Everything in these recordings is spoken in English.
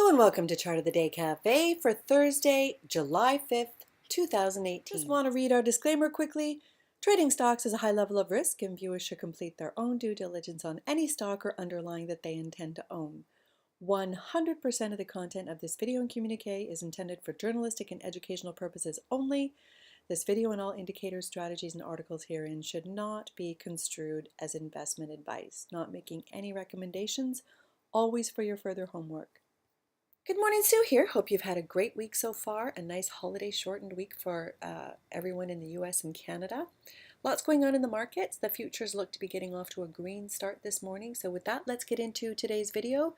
Hello and welcome to Chart of the Day Cafe for Thursday, July 5th, 2018. Just want to read our disclaimer quickly. Trading stocks is a high level of risk and viewers should complete their own due diligence on any stock or underlying that they intend to own. 100% of the content of this video and communique is intended for journalistic and educational purposes only. This video and all indicators, strategies, and articles herein should not be construed as investment advice. Not making any recommendations, always for your further homework. Good morning, Sue here. Hope you've had a great week so far. A nice holiday shortened week for everyone in the US and Canada. Lots going on in the markets. The futures look to be getting off to a green start this morning. So with that, let's get into today's video.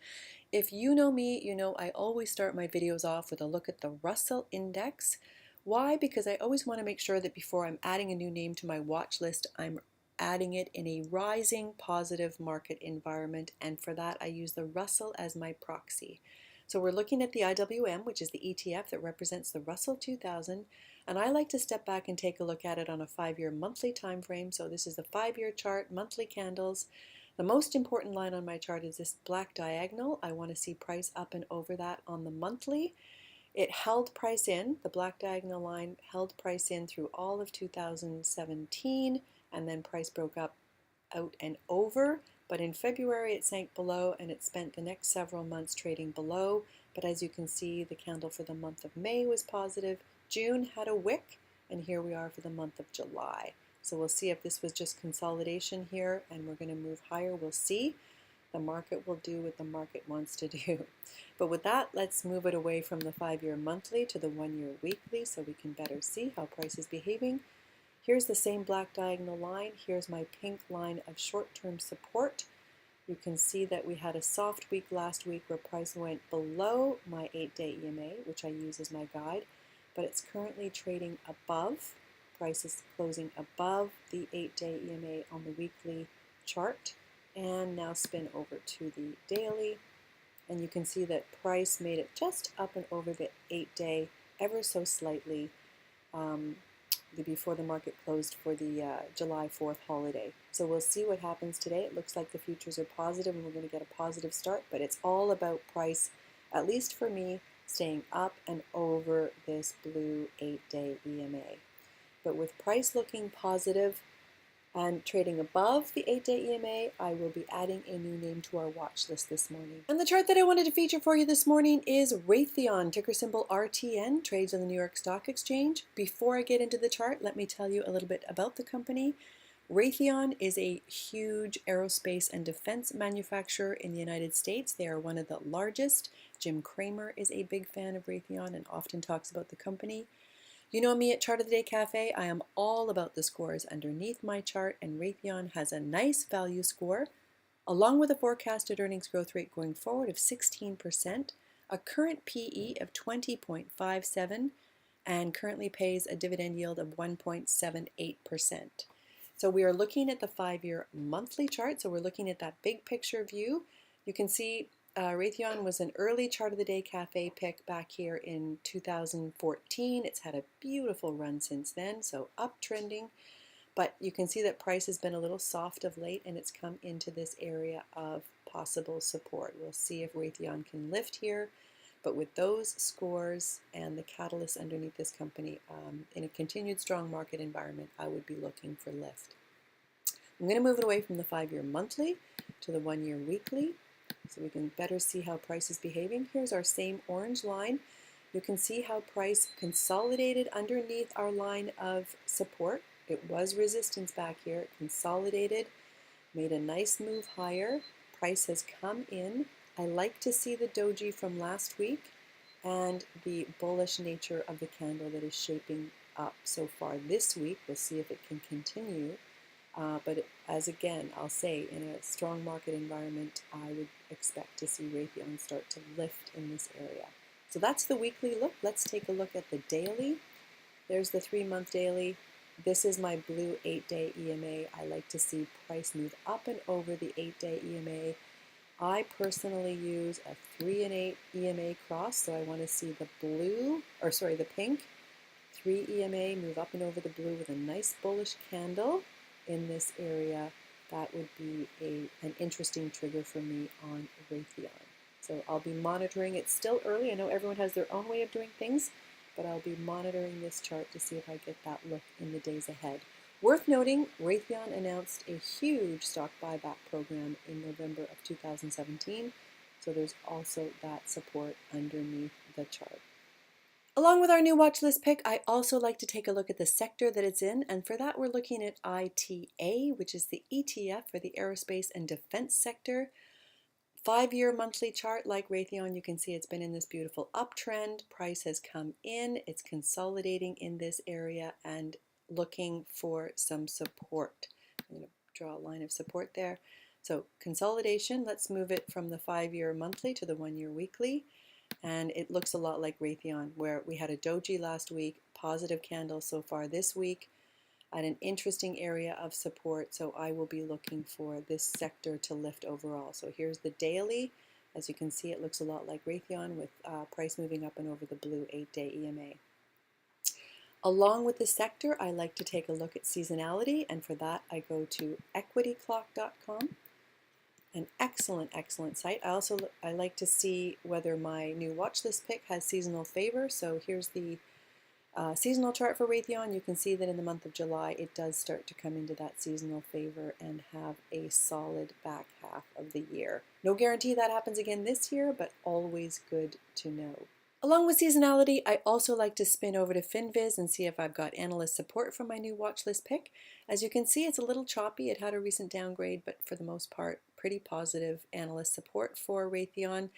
If you know me, you know I always start my videos off with a look at the Russell Index. Why? Because I always want to make sure that before I'm adding a new name to my watch list, I'm adding it in a rising positive market environment. And for that, I use the Russell as my proxy. So we're looking at the IWM, which is the ETF that represents the Russell 2000, and I like to step back and take a look at it on a 5-year monthly time frame. So this is the 5-year chart, monthly candles. The most important line on my chart is this black diagonal. I want to see price up and over that on the monthly. It held price in, the black diagonal line held price in through all of 2017, and then price broke up out and over. But in February it sank below and it spent the next several months trading below. But as you can see, the candle for the month of May was positive. June had a wick, and here we are for the month of July. So we'll see if this was just consolidation here and we're going to move higher. We'll see. The market will do what the market wants to do. But with that, let's move it away from the 5-year monthly to the 1-year weekly so we can better see how price is behaving. Here's the same black diagonal line. Here's my pink line of short-term support. You can see that we had a soft week last week where price went below my 8-day EMA, which I use as my guide, but it's currently trading above. Price is closing above the 8-day EMA on the weekly chart. And now spin over to the daily. And you can see that price made it just up and over the 8-day ever so slightly before the market closed for the July 4th holiday. So we'll see what happens today. It looks like the futures are positive and we're going to get a positive start, but it's all about price, at least for me, staying up and over this blue 8-day EMA. But with price looking positive and trading above the 8-day EMA, I will be adding a new name to our watch list this morning. And the chart that I wanted to feature for you this morning is Raytheon, ticker symbol RTN, trades on the New York Stock Exchange. Before I get into the chart, let me tell you a little bit about the company. Raytheon is a huge aerospace and defense manufacturer in the United States. They are one of the largest. Jim Cramer is a big fan of Raytheon and often talks about the company. You know me at Chart of the Day Cafe, I am all about the scores underneath my chart, and Raytheon has a nice value score, along with a forecasted earnings growth rate going forward of 16%, a current PE of 20.57, and currently pays a dividend yield of 1.78%. So we are looking at the 5-year monthly chart, so we're looking at that big picture view. You can see Raytheon was an early Chart of the Day Cafe pick back here in 2014. It's had a beautiful run since then, so uptrending. But you can see that price has been a little soft of late and it's come into this area of possible support. We'll see if Raytheon can lift here. But with those scores and the catalysts underneath this company, in a continued strong market environment, I would be looking for lift. I'm going to move it away from the 5-year monthly to the 1-year weekly, so we can better see how price is behaving. Here's our same orange line. You can see how price consolidated underneath our line of support. It was resistance back here. It consolidated, made a nice move higher. Price has come in. I like to see the doji from last week and the bullish nature of the candle that is shaping up so far this week. We'll see if it can continue. But as again, I'll say, in a strong market environment, I would expect to see Raytheon start to lift in this area. So that's the weekly look. Let's take a look at the daily. There's the 3-month daily. This is my blue 8-day EMA. I like to see price move up and over the 8-day EMA. I personally use a 3 and 8 EMA cross, so I want to see the the pink 3 EMA move up and over the blue with a nice bullish candle in this area. That would be an interesting trigger for me on Raytheon. So I'll be monitoring. It's still early. I know everyone has their own way of doing things, but I'll be monitoring this chart to see if I get that look in the days ahead. Worth noting, Raytheon announced a huge stock buyback program in November of 2017, so there's also that support underneath the chart. Along with our new watch list pick, I also like to take a look at the sector that it's in, and for that we're looking at ITA, which is the ETF for the aerospace and defense sector. 5-year monthly chart, like Raytheon, you can see it's been in this beautiful uptrend. Price has come in, it's consolidating in this area and looking for some support. I'm going to draw a line of support there. So consolidation, let's move it from the 5-year monthly to the 1-year weekly. And it looks a lot like Raytheon, where we had a doji last week, positive candle so far this week, at an interesting area of support. So I will be looking for this sector to lift overall. So here's the daily. As you can see, it looks a lot like Raytheon with price moving up and over the blue 8-day EMA. Along with the sector, I like to take a look at seasonality, and for that I go to equityclock.com. An excellent, excellent site. I like to see whether my new watch list pick has seasonal favor. So here's the seasonal chart for Raytheon. You can see that in the month of July it does start to come into that seasonal favor and have a solid back half of the year. No guarantee that happens again this year, but always good to know. Along with seasonality, I also like to spin over to Finviz and see if I've got analyst support for my new watch list pick. As you can see, it's a little choppy. It had a recent downgrade, but for the most part, pretty positive analyst support for Raytheon.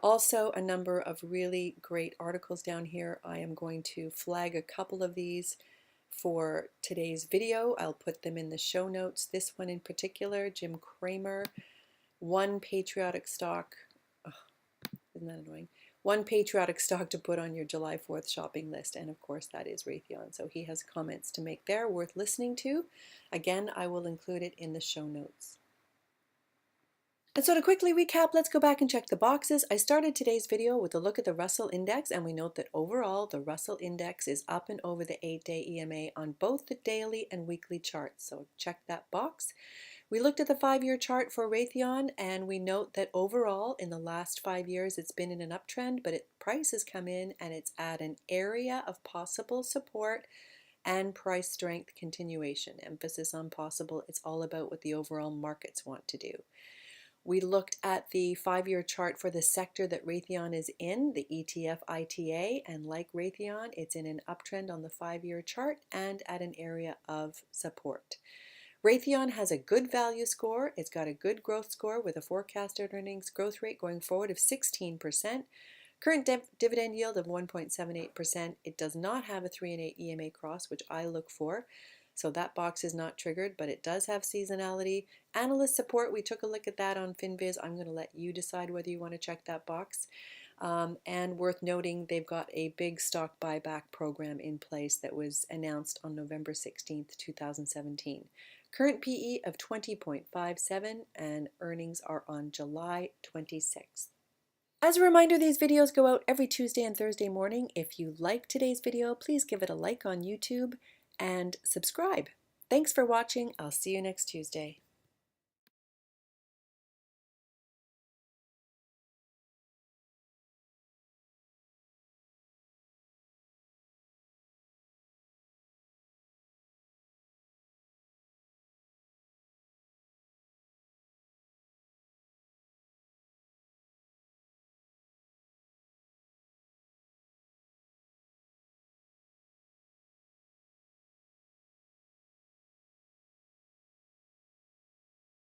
Also, a number of really great articles down here. I am going to flag a couple of these for today's video. I'll put them in the show notes. This one in particular, Jim Cramer, One Patriotic Stock. Oh, isn't that annoying? One patriotic stock to put on your July 4th shopping list, and of course that is Raytheon. So he has comments to make there worth listening to. Again, I will include it in the show notes. And so to quickly recap, let's go back and check the boxes. I started today's video with a look at the Russell Index, and we note that overall the Russell Index is up and over the 8-day EMA on both the daily and weekly charts. So check that box. We looked at the 5-year chart for Raytheon, and we note that overall in the last 5 years it's been in an uptrend, but price has come in and it's at an area of possible support and price strength continuation. Emphasis on possible. It's all about what the overall markets want to do. We looked at the 5-year chart for the sector that Raytheon is in, the ETF ITA, and like Raytheon, it's in an uptrend on the 5-year chart and at an area of support. Raytheon has a good value score. It's got a good growth score with a forecasted earnings growth rate going forward of 16%. Current dividend yield of 1.78%. It does not have a 3 and 8 EMA cross, which I look for. So that box is not triggered, but it does have seasonality. Analyst support, we took a look at that on Finviz. I'm going to let you decide whether you want to check that box. And worth noting, they've got a big stock buyback program in place that was announced on November 16th, 2017. Current PE of 20.57 and earnings are on July 26th. As a reminder, these videos go out every Tuesday and Thursday morning. If you like today's video, please give it a like on YouTube and subscribe. Thanks for watching. I'll see you next Tuesday.